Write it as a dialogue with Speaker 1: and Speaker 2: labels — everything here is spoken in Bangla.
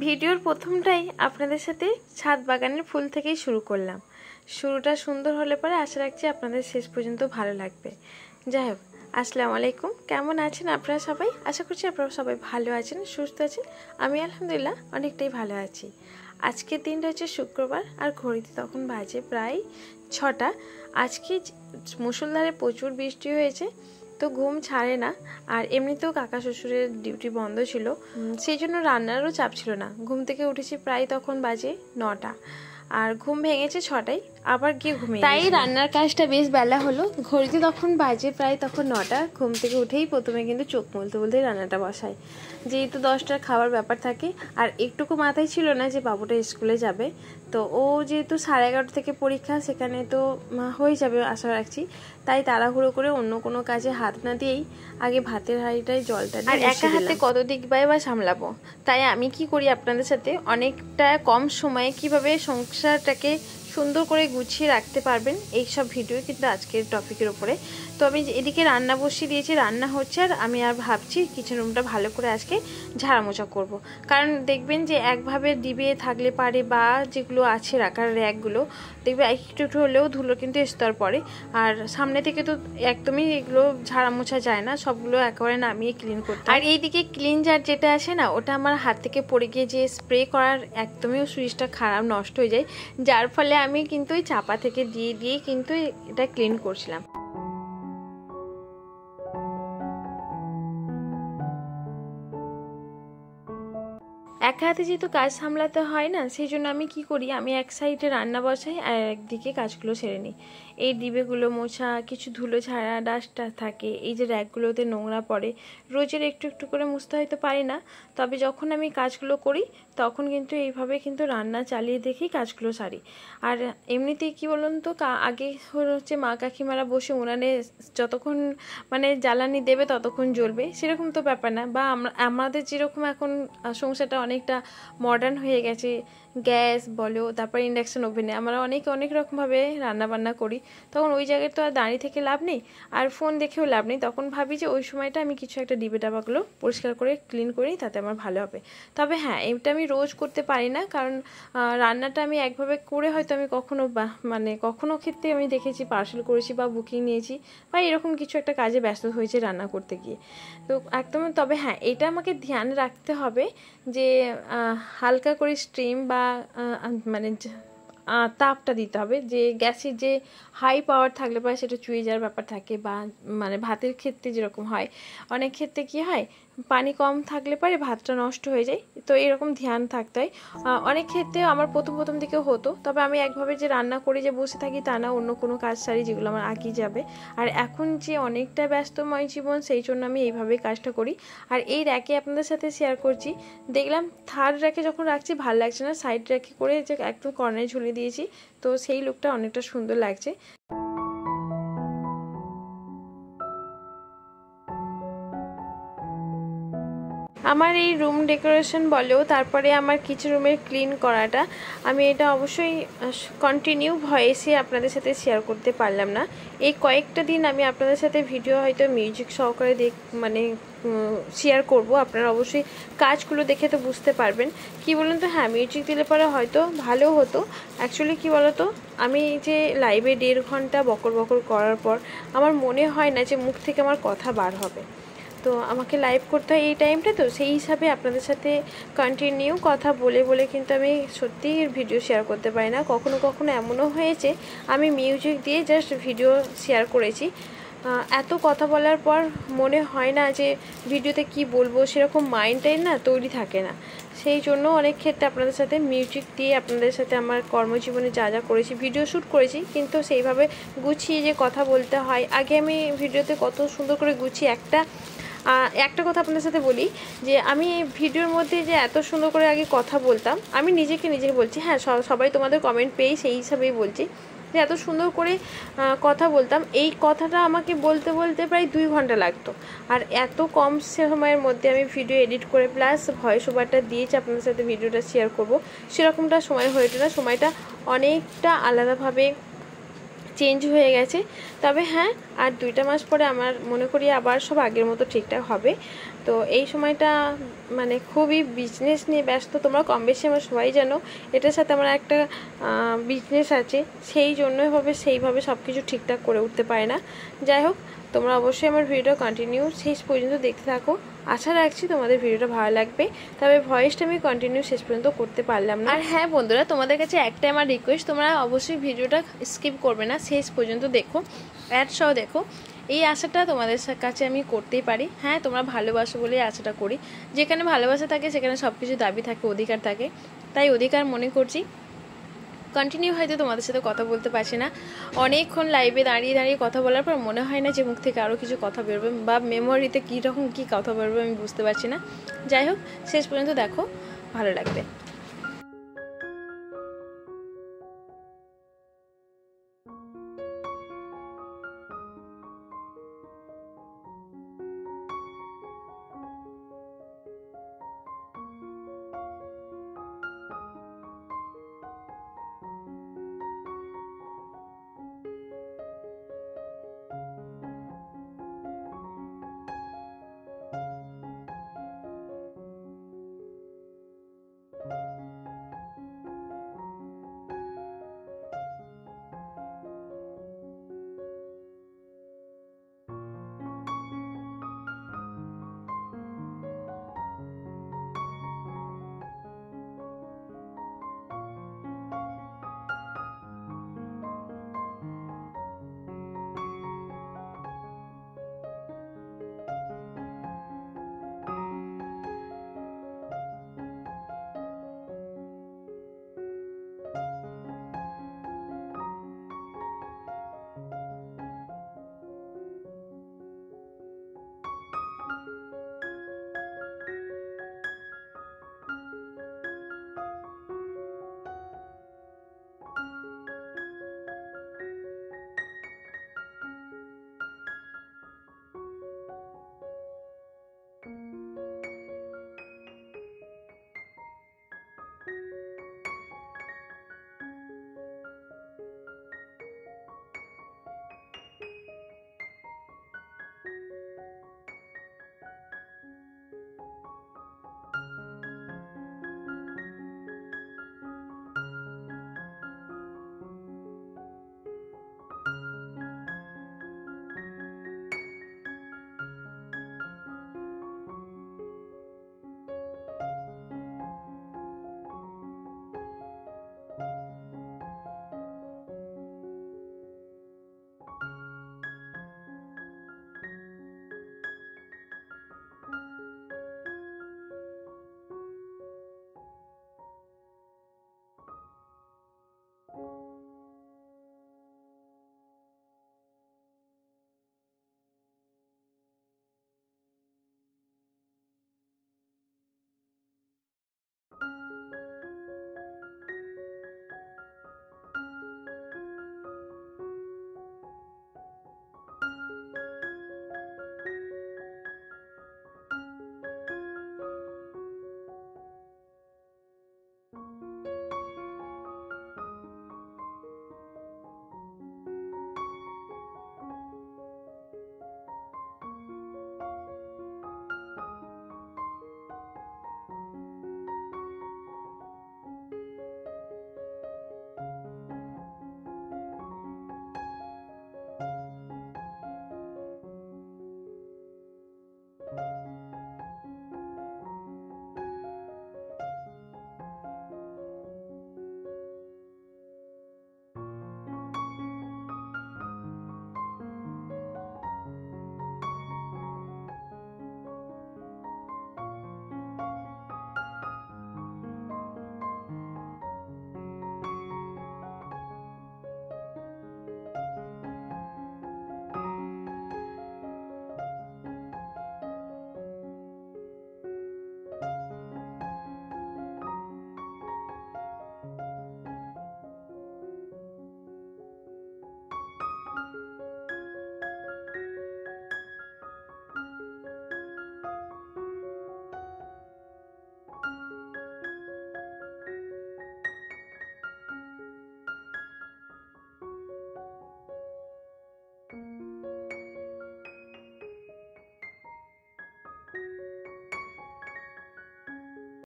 Speaker 1: ভিডিওর প্রথমটাই আপনাদের সাথে ছাদ বাগানের ফুল থেকেই শুরু করলাম। শুরুটা সুন্দর হলে পরে আশা রাখছি আপনাদের শেষ পর্যন্ত ভালো লাগবে। যাই হোক, আসসালামু আলাইকুম। কেমন আছেন আপনারা সবাই? আশা করছি আপনারা সবাই ভালো আছেন, সুস্থ আছেন। আমি আলহামদুলিল্লাহ অনেকটাই ভালো আছি। আজকের দিনটা হচ্ছে শুক্রবার, আর ঘড়িতে তখন বাজে প্রায় 6টা। আজকে মুষলধারে প্রচুর বৃষ্টি হয়েছে, তো ঘুম ছাড়ে না। আর এমনিতেও কাকা শ্বশুরের ডিউটি বন্ধ ছিল, সেই জন্য রান্নারও চাপ ছিল না। ঘুম থেকে উঠেছি প্রায় তখন বাজে 9টা, আর ঘুম ভেঙেছে 6টায়, আবার গিয়ে ঘুমিয়ে। তাই রান্নার কাজটা বেশ বেলা হলো। ঘড়িতে তখন বাজে প্রায় তখন 9টা। ঘুম থেকে উঠেই প্রথমে কিন্তু চোখ মুলতে বলতে রান্নাটা বসাই, যেহেতু 10টার খাবার ব্যাপার থাকে। আর একটুকু মাথায় ছিল না যে বাবুটা স্কুলে যাবে, তো ও যেহেতু 11:30 থেকে পরীক্ষা, সেখানে তো হয়ে যাবে আশা রাখছি। তাই তাড়াহুড়ো করে অন্য কোনো কাজে হাত না দিয়েই আগে ভাতের হাঁড়িটায় জলটা দিয়ে, আর একা হাতে কত দিক বা সামলাবো। তাই আমি কি করি আপনাদের সাথে অনেকটা কম সময়ে কিভাবে সংসারটাকে সুন্দর করে গুছিয়ে রাখতে পারবেন, এই সব ভিডিও কিন্তু আজকের টপিকের উপরে। তো আমি এদিকে রান্না বসিয়ে দিয়েছি, রান্না হচ্ছে, আর আমি আর ভাবছি কিচেন রুমটা ভালো করে আজকে ঝাড়ামোছা করব। কারণ দেখবেন যে একভাবে ডিবে থাকলে পারে, বা যেগুলো আছে রাখার র্যাকগুলো, দেখবে একটু একটু হলেও ধুলো কিন্তু স্তর পড়ে। আর সামনে থেকে তো একদমই এগুলো ঝাড়ামোছা যায় না, সবগুলো একেবারে নামিয়ে ক্লিন করতে। আর এইদিকে ক্লিনজার যেটা আসে না, ওটা আমার হাত থেকে পড়ে গিয়ে যে স্প্রে করার একদমই সুইচটা খারাপ, নষ্ট হয়ে যায়, যার ফলে আমি কিন্তু ওই চাপা থেকে দিয়ে কিন্তু এটা ক্লিন করছিলাম। একা হাতে যেহেতু কাজ সামলাতে হয় না, সেই জন্য আমি কি করি, আমি এক সাইডে রান্না বসাই আর একদিকে কাজগুলো সেরে নিই। এই ডিবেগুলো মোছা, কিছু ধুলো ছাড়া ডাস্টটা থাকে, এই যে র্যাকগুলোতে নোংরা পড়ে, রোজের একটু একটু করে মুছতে হয়তো পারি না, তবে যখন আমি কাজগুলো করি তখন কিন্তু এইভাবে কিন্তু রান্না চালিয়ে দেখেই কাজগুলো সারি। আর এমনিতেই কি বলুন তো, আগে হচ্ছে মা কাকিমারা বসে উনানে যতক্ষণ মানে জ্বালানি দেবে ততক্ষণ জ্বলবে, সেরকম তো ব্যাপার না। বা আমাদের যেরকম এখন সংসারটা অনেকটা মডার্ন হয়ে গেছে, গ্যাস বলো, তারপর ইন্ডাকশন ওভেনে আমরা অনেক রকমভাবে রান্নাবান্না করি, তখন ওই জায়গায় তো আর দাঁড়িয়ে থেকে লাভ নেই, আর ফোন দেখেও লাভ নেই। তখন ভাবি যে ওই সময়টা আমি কিছু একটা ডিবে ডাবাগুলো পরিষ্কার করে ক্লিন করি, তাতে আমার ভালো হবে। তবে হ্যাঁ, এটা আমি রোজ করতে পারি না, কারণ রান্নাটা আমি একভাবে করে হয়তো আমি কখনো ক্ষেত্রে আমি দেখেছি পার্সেল করেছি বা বুকিং নিয়েছি, বা এরকম কিছু একটা কাজে ব্যস্ত হয়েছে রান্না করতে গিয়ে, তো একদম। তবে হ্যাঁ, এটা আমাকে ধ্যান রাখতে হবে যে হালকা করে স্টিম বা তাপটা দিতে হবে। যে গ্যাসের যে হাই পাওয়ার থাকলে পরে সেটা চুয়ে যাওয়ার ব্যাপার থাকে, বা ভাতের ক্ষেত্রে যেরকম হয়, অনেক ক্ষেত্রে কি হয়, পানি কম থাকলে পরে ভাতটা নষ্ট হয়ে যায়, তো এরকম ধ্যান থাকতে হয়। অনেক ক্ষেত্রে আমার প্রথম দিকে হতো, তবে আমি একভাবে যে রান্না করে যে বসে থাকি তা না, অন্য কোনো কাজ সারি যেগুলো আমার আগিয়ে যাবে। আর এখন যে অনেকটা ব্যস্তময় জীবন, সেই জন্য আমি এইভাবেই কাজটা করি। আর এই র্যাকে আপনাদের সাথে শেয়ার করছি, দেখলাম থার্ড র্যাকে যখন রাখছি ভালো লাগছে না, সাইড র্যাকে করে যে একদম কর্নারে ঝুলিয়ে দিয়েছি, তো সেই লুকটা অনেকটা সুন্দর লাগছে। আমার এই রুম ডেকোরেশন বলেও, তারপরে আমার কিচেন রুমের ক্লিন করাটা, আমি এটা অবশ্যই কন্টিনিউ ভয়েসে আপনাদের সাথে শেয়ার করতে পারলাম না। এই কয়েকটা দিন আমি আপনাদের সাথে ভিডিও হয়তো মিউজিক সহকারে শেয়ার করব। আপনারা অবশ্যই কাজগুলো দেখে তো বুঝতে পারবেন। কি বলুন তো, হ্যাঁ, মিউজিক দিলে পরে হয়তো ভালো হতো। অ্যাকচুয়ালি কি বলতো, আমি যে লাইভে 1.5 ঘন্টা বকর করার পর আমার মনে হয় না যে মুখ থেকে আমার কথা বার হবে, তো আমাকে লাইভ করতে হয় এই টাইমটা, তো সেই হিসাবে আপনাদের সাথে কন্টিনিউ কথা বলে কিন্তু আমি সত্যিই ভিডিও শেয়ার করতে পারি না। কখনো এমনও হয়েছে আমি মিউজিক দিয়ে জাস্ট ভিডিও শেয়ার করেছি, এত কথা বলার পর মনে হয় না যে ভিডিওতে কি বলবো, সেরকম মাইন্ডটাই না তৈরি থাকে না। সেই জন্য অনেক ক্ষেত্রে আপনাদের সাথে মিউজিক দিয়ে আপনাদের সাথে আমার কর্মজীবনে যা করেছি, ভিডিও শ্যুট করেছি, কিন্তু সেইভাবে গুছিয়ে যে কথা বলতে হয়, আগে আমি ভিডিওতে কত সুন্দর করে গুছিয়ে একটা কথা আপনাদের সাথে বলি, যে আমি ভিডিওর মধ্যে যে এত সুন্দর করে আগে কথা বলতাম, আমি নিজেকে বলছি, হ্যাঁ সবাই তোমাদের কমেন্ট পেয়েই সেই হিসাবেই বলছি, যে এত সুন্দর করে কথা বলতাম, এই কথাটা আমাকে বলতে প্রায় 2 ঘন্টা লাগতো। আর এত কম সময়ের মধ্যে আমি ভিডিও এডিট করে প্লাস ভয়েস ওভারটা দিয়েছি আপনাদের সাথে ভিডিওটা শেয়ার করব, সেরকমটা সময় হয়ে ওঠে না। সময়টা অনেকটা আলাদাভাবে চেঞ্জ হয়ে গেছে। তবে হ্যাঁ, আর 2টা মাস পরে আমার মনে করি আবার সব আগের মতো ঠিকঠাক হবে। তো এই সময়টা মানে খুবই বিজনেস নিয়ে ব্যস্ত, তোমরা কম বেশি আমার সবাই জানো। এটার সাথে আমার একটা বিজনেস আছে, সেই জন্যই সেইভাবে সব কিছু ঠিকঠাক করে উঠতে পারে না। যাই হোক, তোমরা অবশ্যই আমার ভিডিওটা কন্টিনিউ শেষ পর্যন্ত দেখতে থাকো। আশা রাখছি তোমাদের ভিডিওটা ভালো লাগবে। তবে ভয়েসটা আমি কন্টিনিউ শেষ পর্যন্ত করতে পারলাম না। আর হ্যাঁ বন্ধুরা, তোমাদের কাছে একটা আমার রিকোয়েস্ট, তোমরা অবশ্যই ভিডিওটা স্কিপ করবে না, শেষ পর্যন্ত দেখো, অ্যাড সহ দেখো। এই আশাটা তোমাদের কাছে আমি করতেই পারি। হ্যাঁ, তোমরা ভালোবাসো বলেই আশাটা করি। যেখানে ভালোবাসা থাকে সেখানে সব কিছু দাবি থাকে, অধিকার থাকে, তাই অধিকার মনে করছি। কন্টিনিউ হয়তো তোমাদের সাথে কথা বলতে পারছি না, অনেকক্ষণ লাইভে দাঁড়িয়ে দাঁড়িয়ে কথা বলার পর মনে হয় না যে মুখ থেকে আরও কিছু কথা বেরোবে, বা মেমোরিতে কীরকম কী কথা বেরোবে আমি বুঝতে পারছি না। যাই হোক, শেষ পর্যন্ত দেখো, ভালো লাগবে।